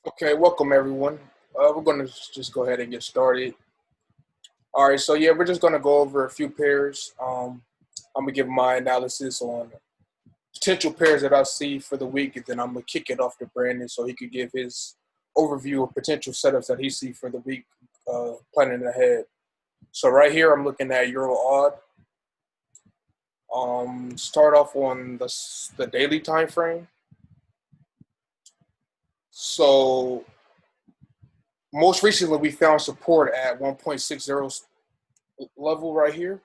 Okay, welcome everyone. We're going to just go ahead and get started. All right, so yeah, we're just going to go over a few pairs. I'm going to give my analysis on potential pairs that I see for the week, and then I'm going to kick it off to Brandon so he could give his overview of potential setups that he see for the week, planning ahead. So right here, I'm looking at Euro odd. Start off on the daily time frame. So most recently, we found support at 1.60 level right here.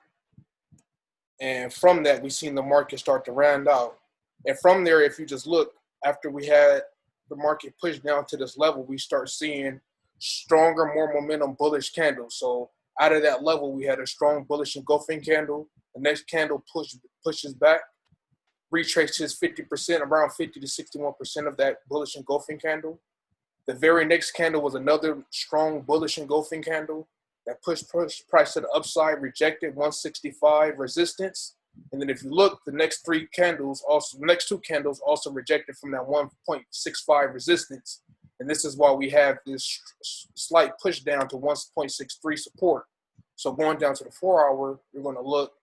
And from that, we've seen the market start to round out. And from there, if you just look, after we had the market push down to this level, we start seeing stronger, more momentum bullish candles. So out of that level, we had a strong bullish engulfing candle. The next candle pushes back, retraces 50%, around 50 to 61% of that bullish engulfing candle. The very next candle was another strong bullish engulfing candle that pushed price to the upside, rejected 165 resistance. And then if you look, the next two candles also rejected from that 1.65 resistance. And this is why we have this slight push down to 1.63 support. So going down to the 4-hour, you're going to look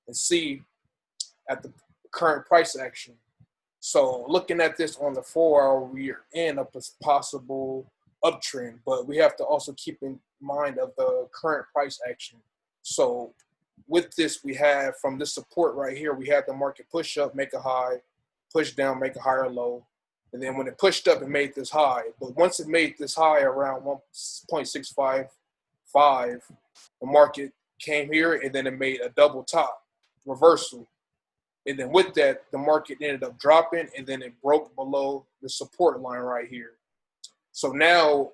and see at the current price action. So looking at this on the 4-hour, we are in a possible uptrend, but we have to also keep in mind of the current price action. So with this, we have from this support right here, we had the market push up, make a high, push down, make a higher low. And then when it pushed up, it made this high. But once it made this high around 1.655, the market came here and then it made a double top reversal. And then with that, the market ended up dropping, and then it broke below the support line right here. So now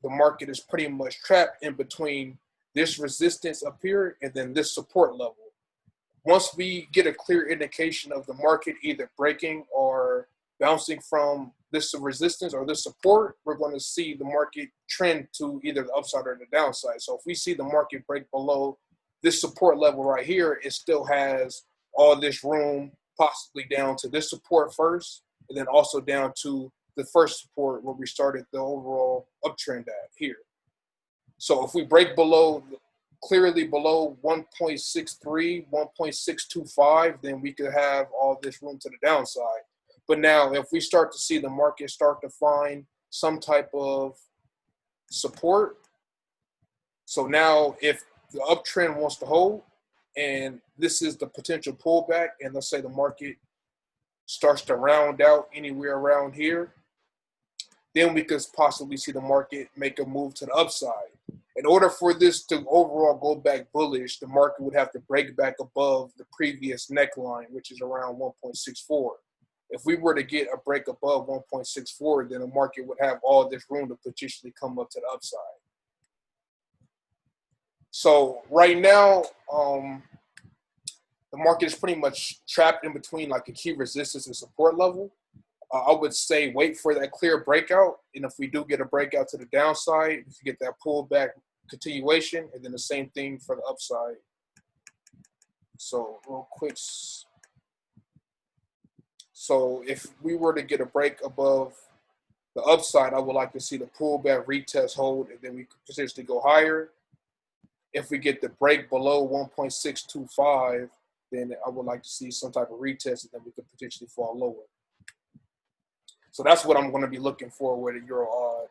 the market is pretty much trapped in between this resistance up here and then this support level. Once we get a clear indication of the market either breaking or bouncing from this resistance or this support, we're going to see the market trend to either the upside or the downside. So if we see the market break below this support level right here, it still has all this room, possibly down to this support first, and then also down to the first support where we started the overall uptrend at here. So if we break clearly below 1.63, 1.625, then we could have all this room to the downside. But now if we start to see the market start to find some type of support, so now if the uptrend wants to hold, and this is the potential pullback, and let's say the market starts to round out anywhere around here, then we could possibly see the market make a move to the upside. In order for this to overall go back bullish, the market would have to break back above the previous neckline, which is around 1.64. If we were to get a break above 1.64, then the market would have all this room to potentially come up to the upside. So right now, the market is pretty much trapped in between like a key resistance and support level. I would say wait for that clear breakout, and if we do get a breakout to the downside, if you get that pullback continuation, and then the same thing for the upside. So real quick. So if we were to get a break above the upside, I would like to see the pullback, retest, hold, and then we could potentially go higher. If we get the break below 1.625, then I would like to see some type of retest, and then we could potentially fall lower. So that's what I'm going to be looking for with a Euro odd.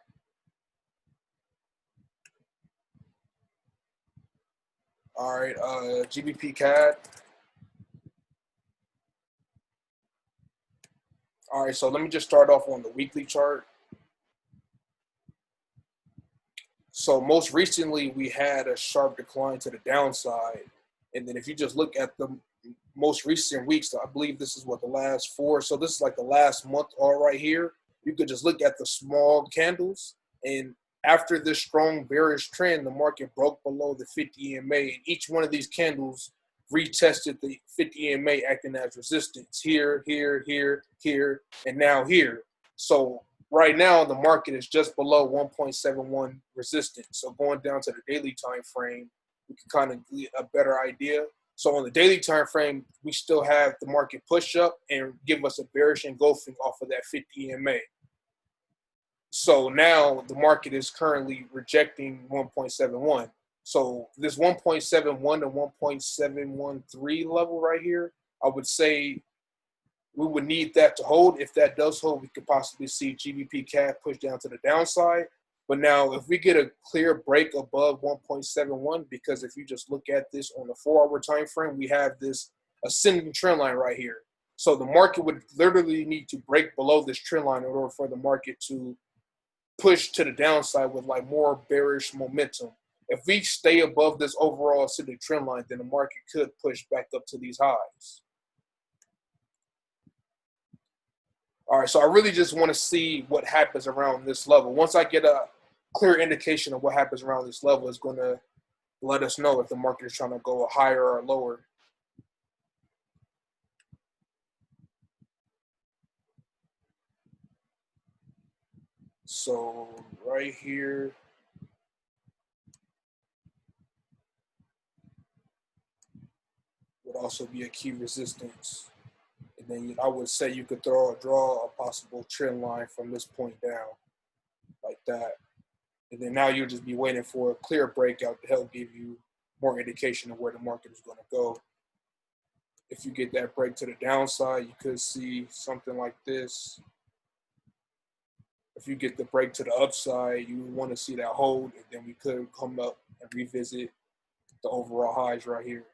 All right, GBP CAD. All right, so let me just start off on the weekly chart. So most recently, we had a sharp decline to the downside. And then if you just look at the most recent weeks, I believe this is what the last 4. So this is like the last month all right here. You could just look at the small candles. And after this strong bearish trend, the market broke below the 50 EMA. And each one of these candles retested the 50 EMA, acting as resistance here, here, here, here, and now here. So right now, the market is just below 1.71 resistance. So going down to the daily time frame, we can kind of get a better idea. So on the daily time frame, we still have the market push up and give us a bearish engulfing off of that 50 EMA. So now the market is currently rejecting 1.71. So this 1.71 to 1.713 level right here, I would say we would need that to hold. If that does hold, we could possibly see GBP CAD push down to the downside. But now if we get a clear break above 1.71, because if you just look at this on the 4-hour time frame, we have this ascending trend line right here. So the market would literally need to break below this trend line in order for the market to push to the downside with like more bearish momentum. If we stay above this overall ascending trend line, then the market could push back up to these highs. All right, so I really just want to see what happens around this level. Once I get a clear indication of what happens around this level, it's going to let us know if the market is trying to go higher or lower. So right here, would also be a key resistance. And then I would say you could draw a possible trend line from this point down, like that. And then now you'll just be waiting for a clear breakout to help give you more indication of where the market is going to go. If you get that break to the downside, you could see something like this. If you get the break to the upside, you want to see that hold, and then we could come up and revisit the overall highs right here.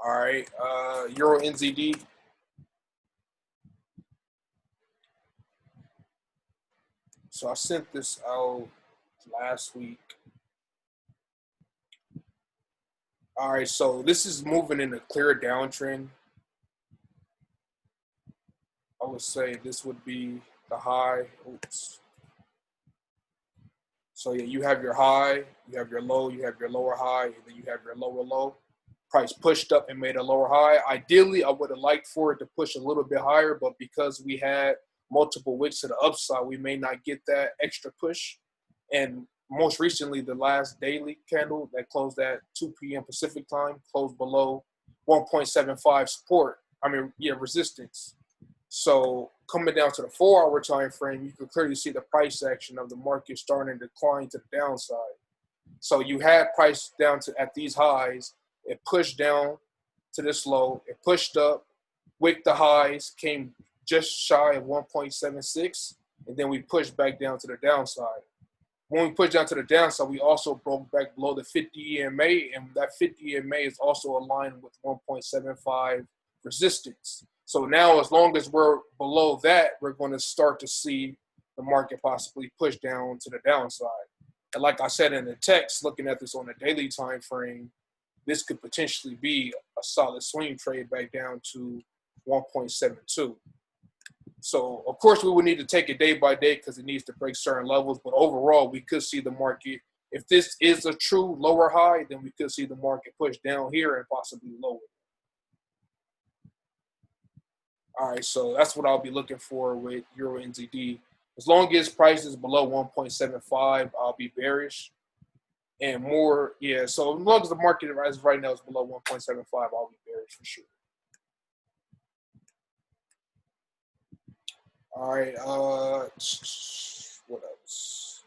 All right, Euro NZD. So I sent this out last week. All right, so this is moving in a clear downtrend. I would say this would be the high. Oops. So yeah, you have your high, you have your low, you have your lower high, and then you have your lower low. Price pushed up and made a lower high. Ideally, I would have liked for it to push a little bit higher, but because we had multiple wicks to the upside, we may not get that extra push. And most recently, the last daily candle that closed at 2 p.m. Pacific time closed below 1.75 support. Resistance. So coming down to the 4-hour time frame, you can clearly see the price action of the market starting to decline to the downside. So you had price down to at these highs. It pushed down to this low. It pushed up, wicked the highs, came just shy of 1.76, and then we pushed back down to the downside. When we pushed down to the downside, we also broke back below the 50 EMA, and that 50 EMA is also aligned with 1.75 resistance. So now, as long as we're below that, we're going to start to see the market possibly push down to the downside. And like I said in the text, looking at this on a daily time frame, this could potentially be a solid swing trade back down to 1.72. So, of course, we would need to take it day by day because it needs to break certain levels. But overall, we could see the market, if this is a true lower high, then we could see the market push down here and possibly lower. All right, so that's what I'll be looking for with Euro NZD. As long as price is below 1.75, I'll be bearish. And more, yeah, so as long as the market right now is below 1.75, I'll be bearish for sure. All right, what else?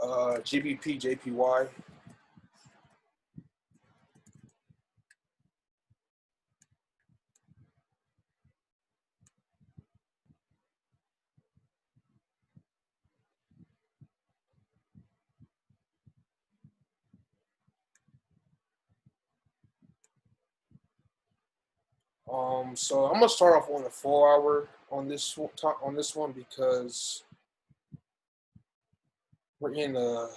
GBP, JPY. So I'm gonna start off on the 4-hour on this one because we're in a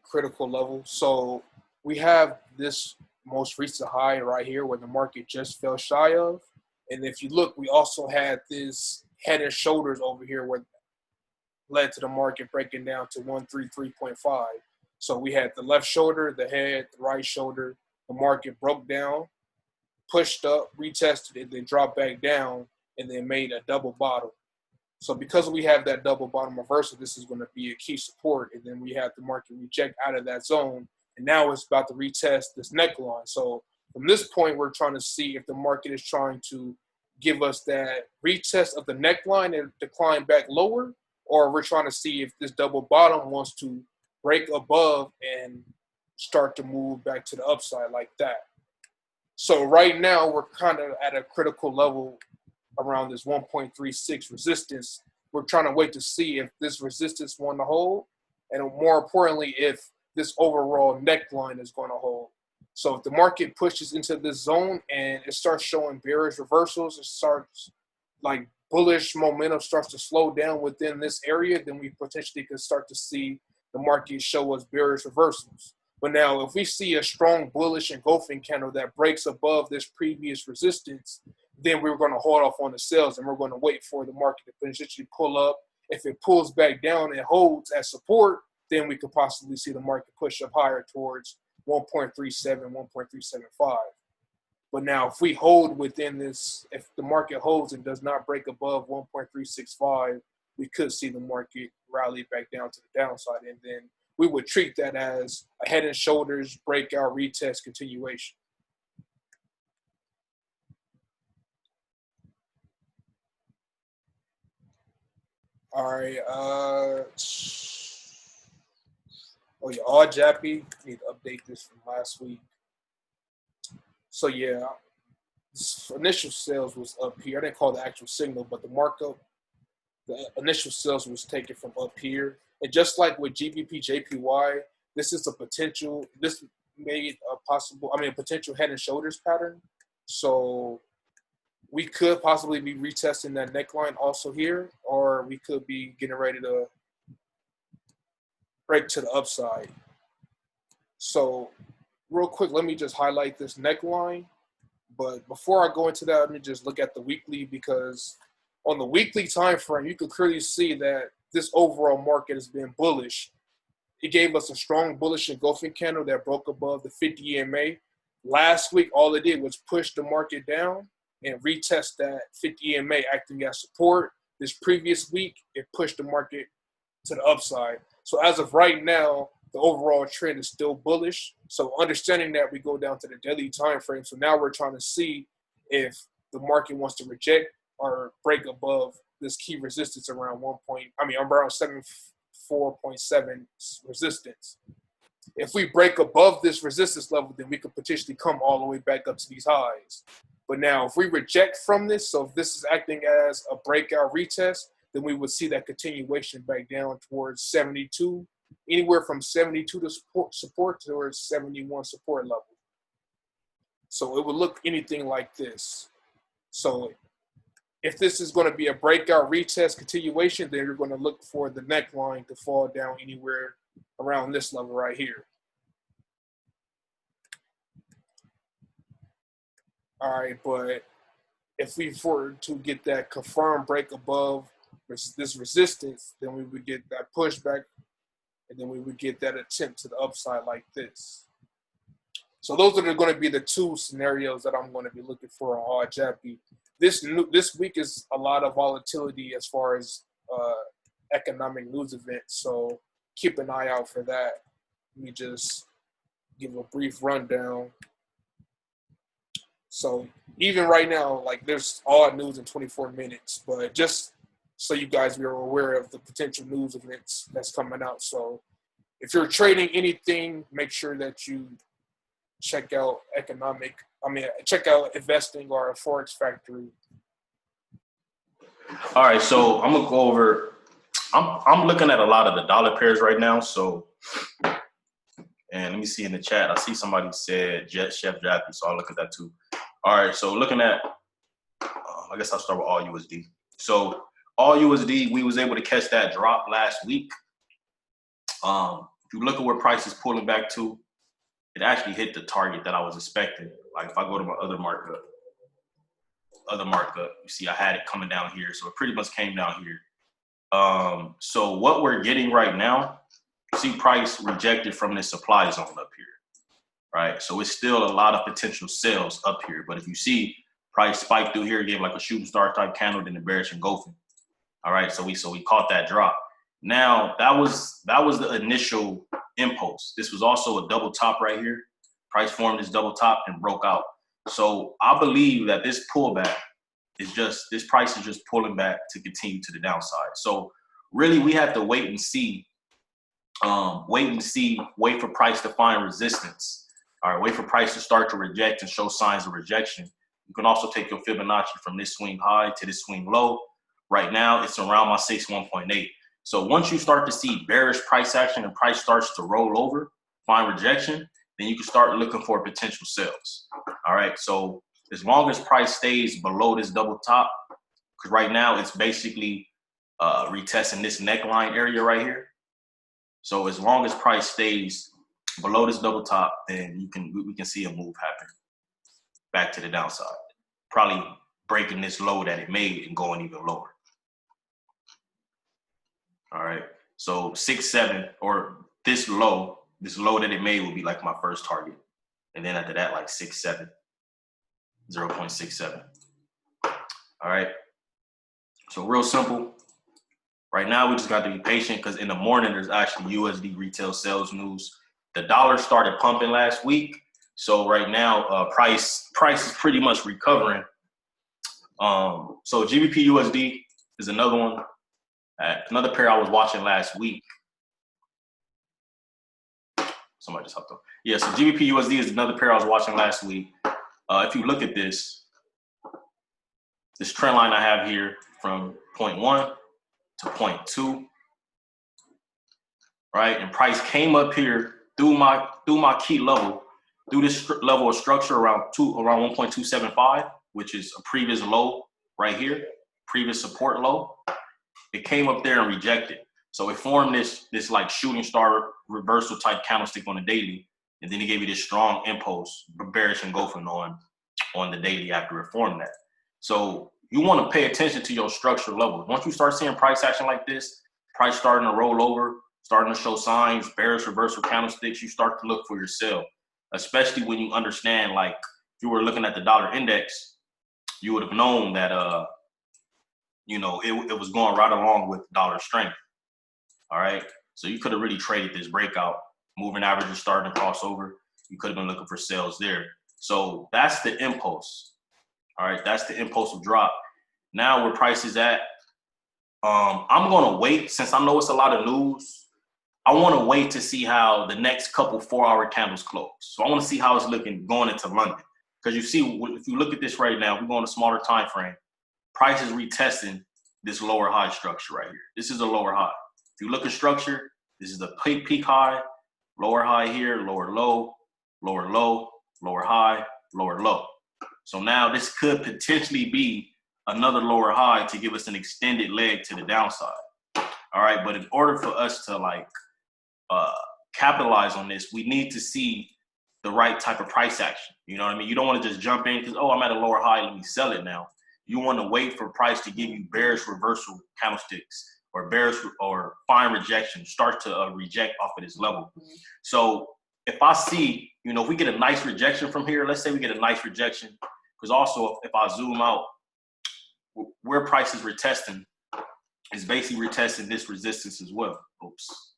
critical level. So we have this most recent high right here where the market just fell shy of, and if you look, we also had this head and shoulders over here where led to the market breaking down to 133.5. So we had the left shoulder, the head, the right shoulder. The market broke down, pushed up, retested it, then dropped back down, and then made a double bottom. So because we have that double bottom reversal, this is going to be a key support, and then we have the market reject out of that zone and now it's about to retest this neckline. So from this point, we're trying to see if the market is trying to give us that retest of the neckline and decline back lower, or we're trying to see if this double bottom wants to break above and start to move back to the upside like that. So right now, we're kind of at a critical level around this 1.36 resistance. We're trying to wait to see if this resistance want to hold, and more importantly, if this overall neckline is going to hold. So if the market pushes into this zone and it starts showing bearish reversals, it starts like bullish momentum starts to slow down within this area, then we potentially could start to see the market show us bearish reversals. But now if we see a strong bullish engulfing candle that breaks above this previous resistance, then we're going to hold off on the sales and we're going to wait for the market to potentially pull up. If it pulls back down and holds as support, then we could possibly see the market push up higher towards 1.37, 1.375. But now if we hold within this, if the market holds and does not break above 1.365, we could see the market rally back down to the downside. And then we would treat that as a head and shoulders breakout retest continuation. All right. Oh yeah, all Jappy. Need to update this from last week. So yeah, this initial sales was up here. I didn't call the actual signal, but the markup, the initial sales was taken from up here. And just like with GBP JPY, this is a potential. This made a possible. I mean, a potential head and shoulders pattern. So we could possibly be retesting that neckline also here, or we could be getting ready to break to the upside. So real quick, let me just highlight this neckline. But before I go into that, let me just look at the weekly, because on the weekly time frame, you can clearly see that this overall market has been bullish. It gave us a strong bullish engulfing candle that broke above the 50 EMA. Last week, all it did was push the market down and retest that 50 EMA, acting as support. This previous week, it pushed the market to the upside. So as of right now, the overall trend is still bullish. So understanding that, we go down to the daily time frame. So now we're trying to see if the market wants to reject or break above this key resistance around around 74.7 resistance. If we break above this resistance level, then we could potentially come all the way back up to these highs. But now if we reject from this, so if this is acting as a breakout retest, then we would see that continuation back down towards 72, anywhere from 72 to support towards 71 support level. So it would look anything like this. So if this is going to be a breakout retest continuation, then you're going to look for the neckline to fall down anywhere around this level right here. All right, but if we were to get that confirmed break above this resistance, then we would get that pushback, and then we would get that attempt to the upside like this. So those are going to be the two scenarios that I'm going to be looking for on all Jappy. This week is a lot of volatility as far as economic news events, so keep an eye out for that. Let me just give a brief rundown. So even right now, like, there's odd news in 24 minutes, but just so you guys are aware of the potential news events that's coming out. So if you're trading anything, make sure that you check out investing or a Forex factory. All right, so I'm gonna go over. I'm looking at a lot of the dollar pairs right now. So, and let me see in the chat. I see somebody said Chef Jappy, so I'll look at that too. All right, so looking at, I guess I'll start with all USD. So all USD, we was able to catch that drop last week. If you look at where price is pulling back to, it actually hit the target that I was expecting. Like if I go to my other markup, you see I had it coming down here. So it pretty much came down here. So what we're getting right now, you see price rejected from this supply zone up here, right? So it's still a lot of potential sales up here. But if you see price spike through here, gave like a shooting star type candle, then the bearish engulfing. All right, so we caught that drop. Now that was the initial impulse. This was also a double top right here. Price formed this double top and broke out. So I believe that this pullback is just, this price is just pulling back to continue to the downside. So really we have to wait and see, wait for price to find resistance. All right, wait for price to start to reject and show signs of rejection. You can also take your Fibonacci from this swing high to this swing low. Right now, it's around my 61.8. So once you start to see bearish price action and price starts to roll over, find rejection, then you can start looking for potential sales. All right, so as long as price stays below this double top, because right now it's basically retesting this neckline area right here. So as long as price stays below this double top, then we can see a move happen back to the downside, probably breaking this low that it made and going even lower. All right, so 6.7 or this low that it made will be like my first target, and then after that, like 6.7, 0.67. All right, so real simple. Right now, we just got to be patient because in the morning, there's actually USD retail sales news. The dollar started pumping last week. So right now, price is pretty much recovering. So GBP USD is another one. Another pair I was watching last week. Somebody just hopped on. Yeah, so GBP USD is another pair I was watching last week. If you look at this trend line I have here from 0.1 to 0.2, right? And price came up here through my key level, through this level of structure around 1.275, which is a previous low right here, previous support low. It came up there and rejected. So it formed this like shooting star reversal type candlestick on the daily, and then it gave you this strong impulse, bearish engulfing on the daily after it formed that. So you want to pay attention to your structure levels. Once you start seeing price action like this, price starting to roll over, starting to show signs, bearish reversal candlesticks, you start to look for your sell, especially when you understand, like if you were looking at the dollar index, you would have known that, it was going right along with dollar strength. All right. So you could have really traded this breakout. Moving averages starting to cross over. You could have been looking for sales there. So that's the impulse. All right. That's the impulsive drop. Now where price is at, I'm going to wait, since I know it's a lot of news. I want to wait to see how the next couple 4-hour candles close. So I want to see how it's looking going into London. Because you see, if you look at this right now, we're going to smaller time frame. Price is retesting this lower high structure right here. This is a lower high. If you look at structure, this is the peak high, lower high here, lower low, lower low, lower high, lower low. So now this could potentially be another lower high to give us an extended leg to the downside. All right, but in order for us to capitalize on this, we need to see the right type of price action. You know what I mean? You don't want to just jump in because, oh, I'm at a lower high, let me sell it now. You want to wait for price to give you bearish reversal candlesticks or bearish or fine rejection, start to reject off of this level. So if I see, if we get a nice rejection from here, let's say we get a nice rejection, because also if I zoom out, where price is retesting is basically retesting this resistance as well. Oops.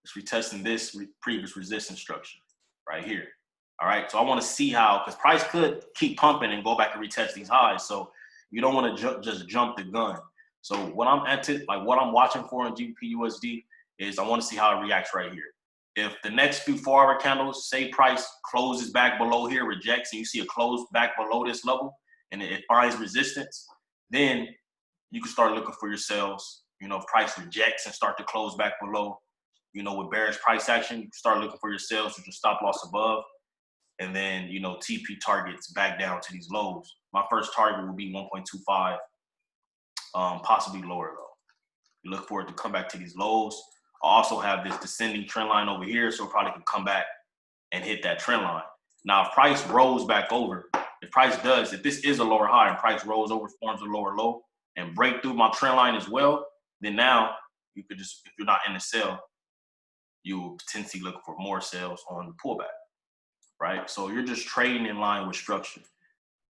It's retesting this previous resistance structure right here. All right. So I want to see how, because price could keep pumping and go back and retest these highs. So you don't want to just jump the gun. So what I'm watching for in GBP USD is I want to see how it reacts right here. If the next few 4-hour candles, say price closes back below here, rejects, and you see a close back below this level and it finds resistance, then you can start looking for your sales. If price rejects and start to close back below, with bearish price action, you can start looking for your sales with your stop loss above. And then, TP targets back down to these lows. My first target will be 1.25, possibly lower though. You look for it to come back to these lows. I also have this descending trend line over here, so it probably can come back and hit that trend line. Now, if price rolls back over, if this is a lower high and price rolls over, forms a lower low, and break through my trend line as well, then now you could just, if you're not in the sell, you will potentially look for more sales on the pullback, right? So you're just trading in line with structure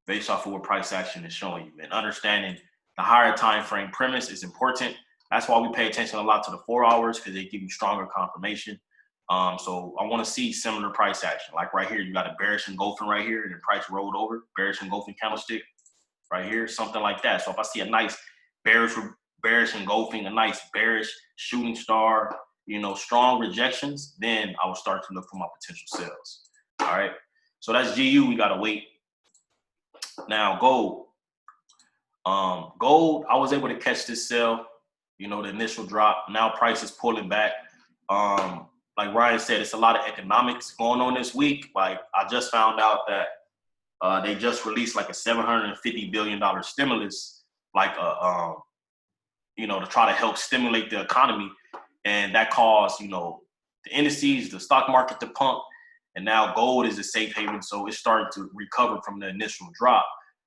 based off of what price action is showing you. And understanding the higher time frame premise is important. That's why we pay attention a lot to the 4 hours, because they give you stronger confirmation. So I want to see similar price action. Like right here, you got a bearish engulfing right here, and the price rolled over, bearish engulfing candlestick right here, something like that. So if I see a nice bearish engulfing, a nice bearish shooting star, strong rejections, then I will start to look for my potential sales. All right. So that's GU. We gotta wait. Now gold. Gold, I was able to catch this sell, the initial drop. Now price is pulling back. Like Ryan said, it's a lot of economics going on this week. Like I just found out that they just released like a $750 billion stimulus, like to try to help stimulate the economy, and that caused the indices, the stock market to pump, and now gold is a safe haven, so it's starting to recover from the initial drop.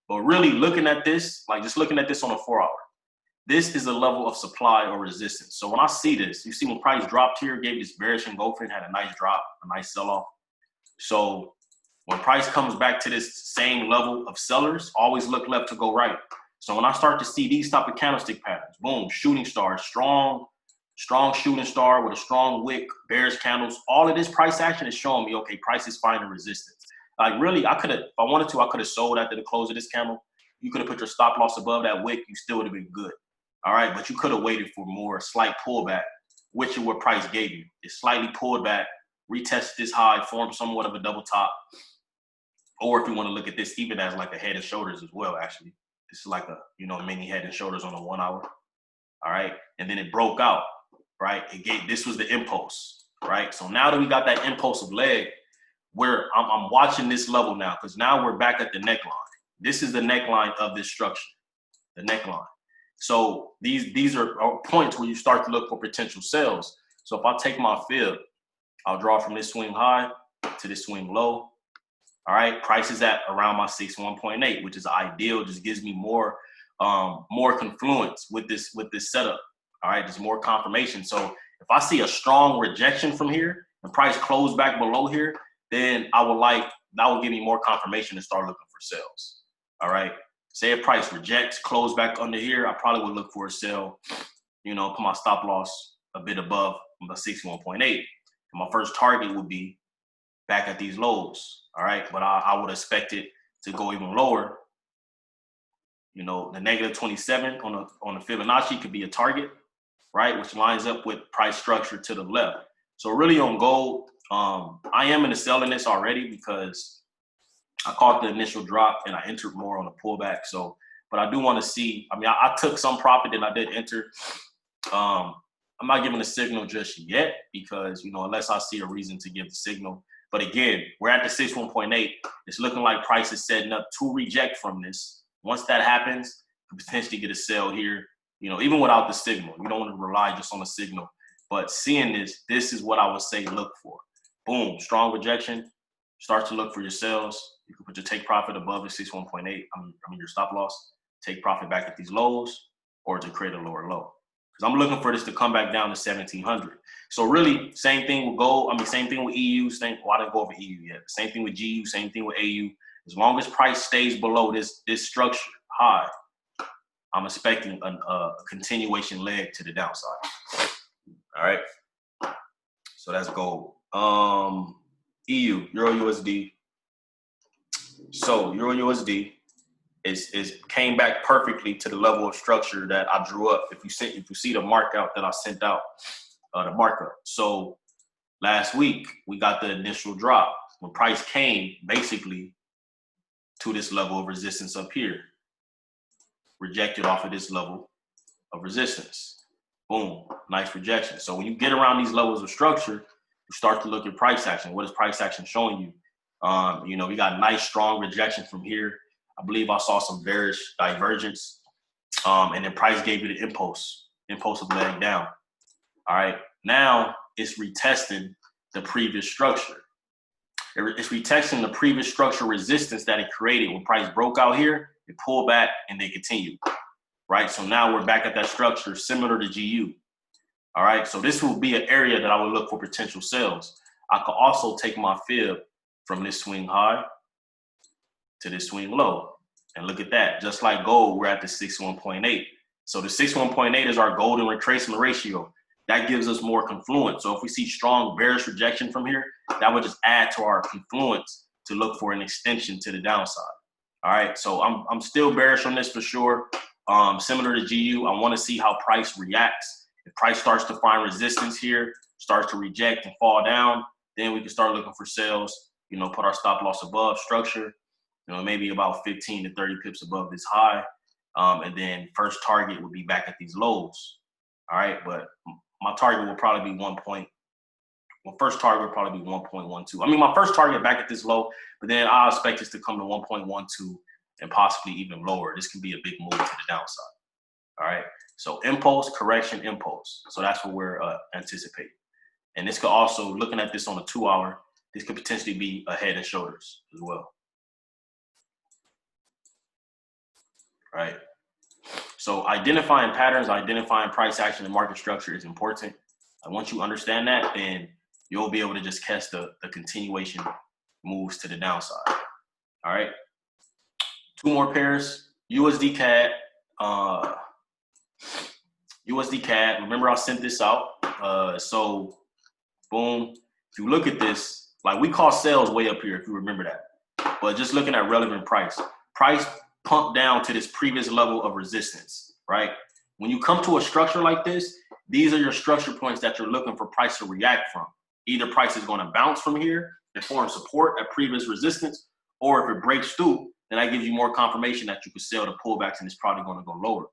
But really looking at this, like just looking at this on a 4-hour, this is a level of supply or resistance. So when I see this, you see when price dropped here, gave this bearish engulfing, had a nice drop, a nice sell-off. So when price comes back to this same level of sellers, always look left to go right. So when I start to see these type of candlestick patterns, boom, shooting star, strong shooting star with a strong wick, bearish candles, all of this price action is showing me, okay, price is finding resistance. Like really, if I wanted to, I could have sold after the close of this candle. You could have put your stop loss above that wick, you still would have been good. All right, but you could have waited for more slight pullback, which is what price gave you. It slightly pulled back, retested this high, formed somewhat of a double top. Or if you want to look at this even as like a head and shoulders as well, actually. This is like a, mini head and shoulders on a 1 hour. All right. And then it broke out, right? This was the impulse, right? So now that we got that impulsive leg, I'm watching this level now, because now we're back at the neckline. This is the neckline of this structure, the neckline. So these are points where you start to look for potential sales. So if I take my fib, I'll draw from this swing high to this swing low. All right, price is at around my 61.8, which is ideal. Just gives me more confluence with this setup. All right, just more confirmation. So if I see a strong rejection from here, the price closed back below here, then that will give me more confirmation to start looking for sales. All right. Say if price rejects, close back under here, I probably would look for a sell, put my stop loss a bit above the 61.8. And my first target would be back at these lows. All right. But I would expect it to go even lower. The negative 27 on the Fibonacci could be a target, right? Which lines up with price structure to the left. So really on gold, I am in the selling this already because I caught the initial drop and I entered more on the pullback. So, but I do want to see, I took some profit and I did enter. I'm not giving a signal just yet because, unless I see a reason to give the signal. But again, we're at the 61.8. It's looking like price is setting up to reject from this. Once that happens, you could potentially get a sell here, even without the signal. You don't want to rely just on the signal. But seeing this is what I would say look for. Boom, strong rejection. Start to look for your sales. You can put your take profit above the 61.8. Your stop loss. Take profit back at these lows or to create a lower low. Because I'm looking for this to come back down to 1700. So really, same thing with gold. Same thing with EU. I didn't go over EU yet. Same thing with GU. Same thing with AU. As long as price stays below this structure high, I'm expecting a continuation leg to the downside. All right. So that's gold. EU, Euro USD. So Euro USD is came back perfectly to the level of structure that I drew up. If you see the markup that I sent out, the markup. So last week we got the initial drop when price came basically to this level of resistance up here, rejected off of this level of resistance. Boom, nice rejection. So when you get around these levels of structure, you start to look at price action. What is price action showing you? We got nice, strong rejection from here. I believe I saw some bearish divergence. And then price gave you the impulsive leg down. All right. Now it's retesting the previous structure. It's retesting the previous structure resistance that it created. When price broke out here, it pulled back and they continued. Right. So now we're back at that structure similar to GU. All right. So this will be an area that I would look for potential sales. I could also take my fib from this swing high to this swing low. And look at that. Just like gold, we're at the 61.8. So the 61.8 is our golden retracement ratio. that gives us more confluence. So if we see strong bearish rejection from here, that would just add to our confluence to look for an extension to the downside. All right, so I'm still bearish on this for sure. Similar to GU, I want to see how price reacts. If price starts to find resistance here, starts to reject and fall down, then we can start looking for sales, you know, put our stop loss above structure, you know, maybe about 15 to 30 pips above this high. And then first target would be back at these lows. All right, but my target will probably be first target will probably be 1.12. I mean, my first target back at this low, but then I expect this to come to 1.12 and possibly even lower. This can be a big move to the downside. All right, so impulse, correction, impulse. So that's what we're anticipating. And this could also, looking at this on a 2-hour, this could potentially be a head and shoulders as well. All right. So identifying patterns, identifying price action and market structure is important. And once you understand that, then you'll be able to just catch the continuation moves to the downside. All right. 2 more pairs. USD CAD. USD CAD. Remember, I sent this out. So, boom. If you look at this, like we call sales way up here, if you remember that. But just looking at relevant price pumped down to this previous level of resistance, right? When you come to a structure like this, these are your structure points that you're looking for price to react from. Either price is going to bounce from here and form support at previous resistance, or if it breaks through, then that gives you more confirmation that you could sell the pullbacks and it's probably going to go lower.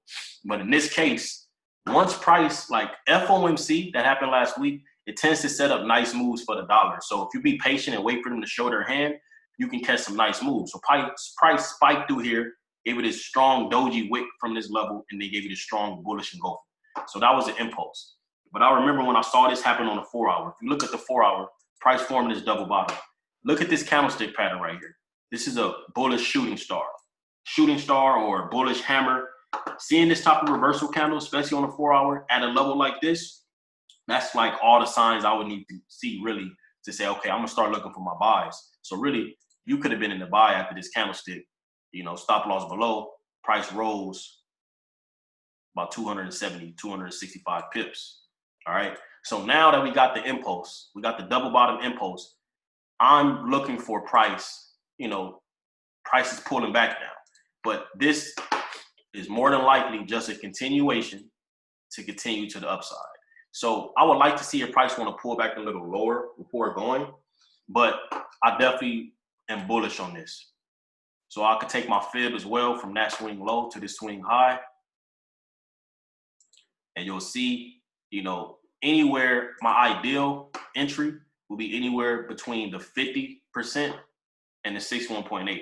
But in this case, once price, like FOMC that happened last week, it tends to set up nice moves for the dollar. So if you be patient and wait for them to show their hand, you can catch some nice moves. So price spiked through here, gave it this strong doji wick from this level, and they gave it a strong bullish engulfing. So that was an impulse. But I remember when I saw this happen on the 4-hour. If you look at the 4-hour, price forming this double bottom. Look at this candlestick pattern right here. This is a bullish shooting star or bullish hammer. Seeing this type of reversal candle, especially on the 4-hour at a level like this, that's like all the signs I would need to see really to say, okay, I'm gonna start looking for my buys. So really, you could have been in the buy after this candlestick, you know, stop loss below, price rose about 270, 265 pips. All right. So now that we got the impulse, we got the double bottom impulse, I'm looking for price, you know, price is pulling back now. But this is more than likely just a continuation to continue to the upside. So I would like to see a price want to pull back a little lower before going, but I definitely am bullish on this. So I could take my fib as well from that swing low to this swing high. And you'll see, you know, anywhere, my ideal entry will be anywhere between the 50% and the 61.8,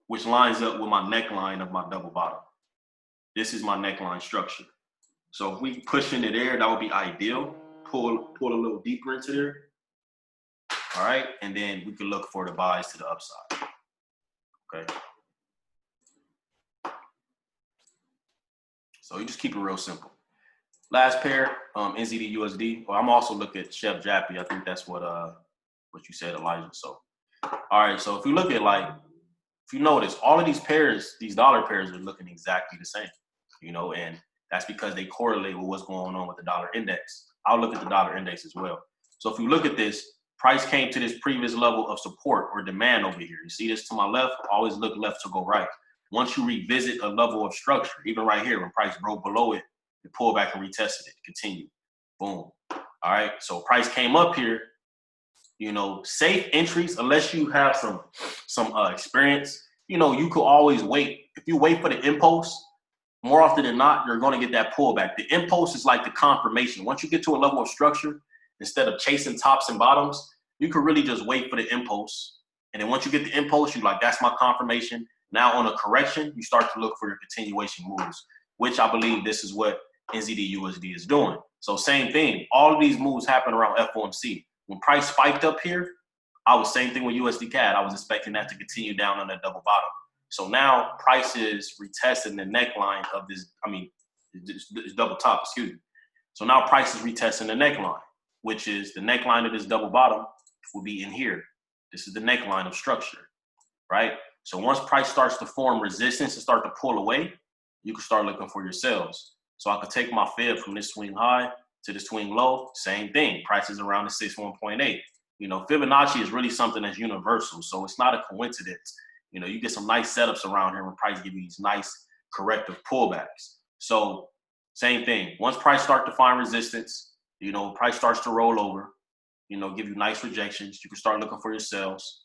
which lines up with my neckline of my double bottom. This is my neckline structure. So if we push into there, that would be ideal. Pull a little deeper into there. All right. And then we can look for the buys to the upside. Okay. So you just keep it real simple. Last pair, NZD USD. Well, I'm also looking at Chef Jappy. I think that's what you said, Elijah. So, all right. So if you look at if you notice, all of these pairs, these dollar pairs are looking exactly the same, you know, and that's because they correlate with what's going on with the dollar index. I'll look at the dollar index as well. So if you look at this, price came to this previous level of support or demand over here. You see this to my left? Always look left to go right. Once you revisit a level of structure, even right here, when price broke below it, it pulled back and retested it, continue, boom. All right, so price came up here, you know, safe entries, unless you have some experience, you know, you could always wait. If you wait for the impulse, more often than not, you're going to get that pullback. The impulse is like the confirmation. Once you get to a level of structure, instead of chasing tops and bottoms, you can really just wait for the impulse. And then once you get the impulse, you're like, that's my confirmation. Now on a correction, you start to look for your continuation moves, which I believe this is what NZD USD is doing. So same thing. All of these moves happen around FOMC. When price spiked up here, I was same thing with USD CAD. I was expecting that to continue down on that double bottom. So now price is retesting the neckline of this, this double top, excuse me. So now price is retesting the neckline, which is the neckline of this double bottom will be in here. This is the neckline of structure, right? So once price starts to form resistance and start to pull away, you can start looking for your sales. So I could take my fib from this swing high to the swing low, same thing. Price is around the 61.8. You know, Fibonacci is really something that's universal. So it's not a coincidence. You know, you get some nice setups around here when price give you these nice corrective pullbacks. So same thing. Once price start to find resistance, you know, price starts to roll over, you know, give you nice rejections. You can start looking for your sells,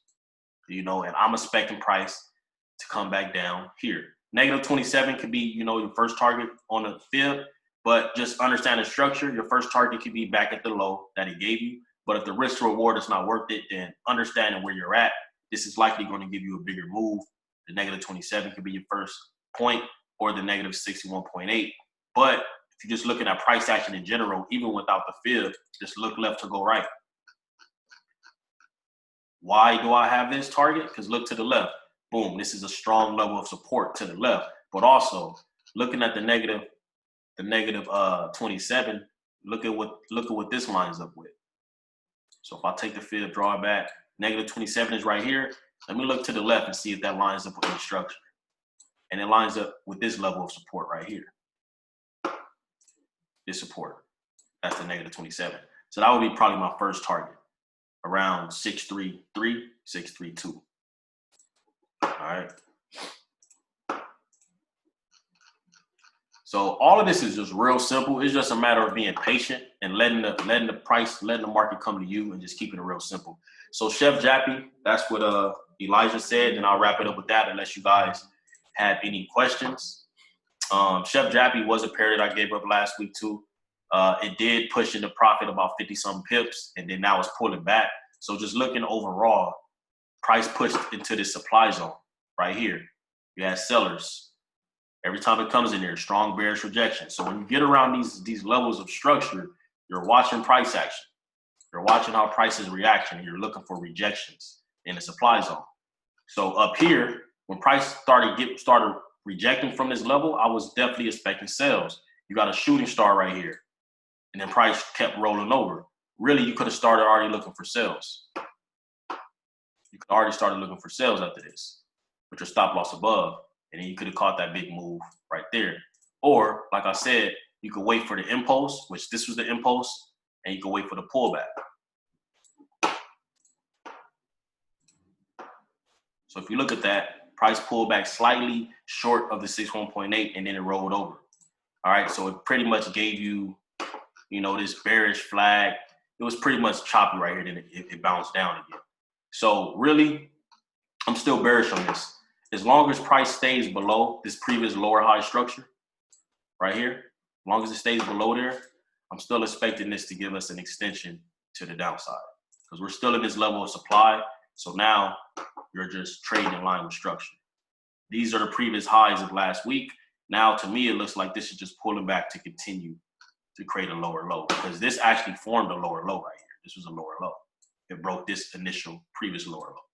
you know, and I'm expecting price to come back down here. Negative 27 could be, you know, your first target on the fib, but just understand the structure. Your first target could be back at the low that it gave you. But if the risk to reward is not worth it, then understanding where you're at, this is likely going to give you a bigger move. The negative 27 could be your first point, or the negative 61.8. But if you're just looking at price action in general, even without the fib, just look left to go right. Why do I have this target? Because look to the left. Boom, this is a strong level of support to the left. But also looking at the negative 27, look at what this lines up with. So if I take the fib, draw it back, negative 27 is right here. Let me look to the left and see if that lines up with the structure. And it lines up with this level of support right here. This support, that's the negative 27. So that would be probably my first target, around 633, 632. All right. So all of this is just real simple. It's just a matter of being patient and letting the market come to you and just keeping it real simple. So Chef Jappy, that's what Elijah said, and I'll wrap it up with that unless you guys have any questions. Chef Jappy was a pair that I gave up last week too. It did push into profit about 50-some pips, and then now it's pulling back. So just looking overall, price pushed into this supply zone right here. You have sellers. Every time it comes in there, strong bearish rejection. So when you get around these levels of structure, you're watching price action. You're watching how price is reacting, and you're looking for rejections in the supply zone. So up here, when price started rejecting from this level, I was definitely expecting sales. You got a shooting star right here, and then price kept rolling over. Really, you could have started already looking for sales. You could already started looking for sales after this, with your stop loss above. And then you could have caught that big move right there. Or, like I said, you could wait for the impulse, which this was the impulse, and you could wait for the pullback. So if you look at that, price pulled back slightly short of the 61.8, and then it rolled over. All right, so it pretty much gave you, you know, this bearish flag. It was pretty much choppy right here, then it bounced down again. So really, I'm still bearish on this. As long as price stays below this previous lower high structure right here, as long as it stays below there, I'm still expecting this to give us an extension to the downside because we're still in this level of supply. So now you're just trading in line with structure. These are the previous highs of last week. Now, to me, it looks like this is just pulling back to continue to create a lower low because this actually formed a lower low right here. This was a lower low. It broke this initial previous lower low.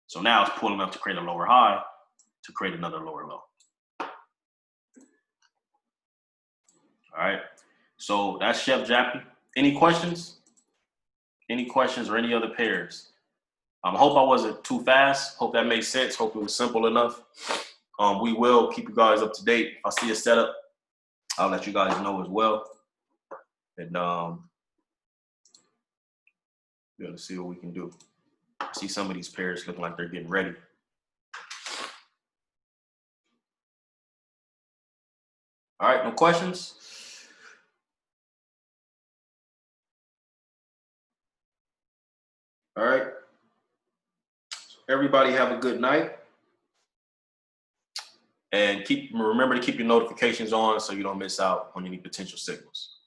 So now it's pulling up to create a lower high to create another lower low. All right. So that's Chef Jappy. Any questions? Any questions or any other pairs? I hope I wasn't too fast. Hope that made sense. Hope it was simple enough. We will keep you guys up to date. If I see a setup, I'll let you guys know as well. And we're going to see what we can do. I see some of these pairs looking like they're getting ready. All right, no questions? All right. Everybody have a good night. And remember to keep your notifications on so you don't miss out on any potential signals.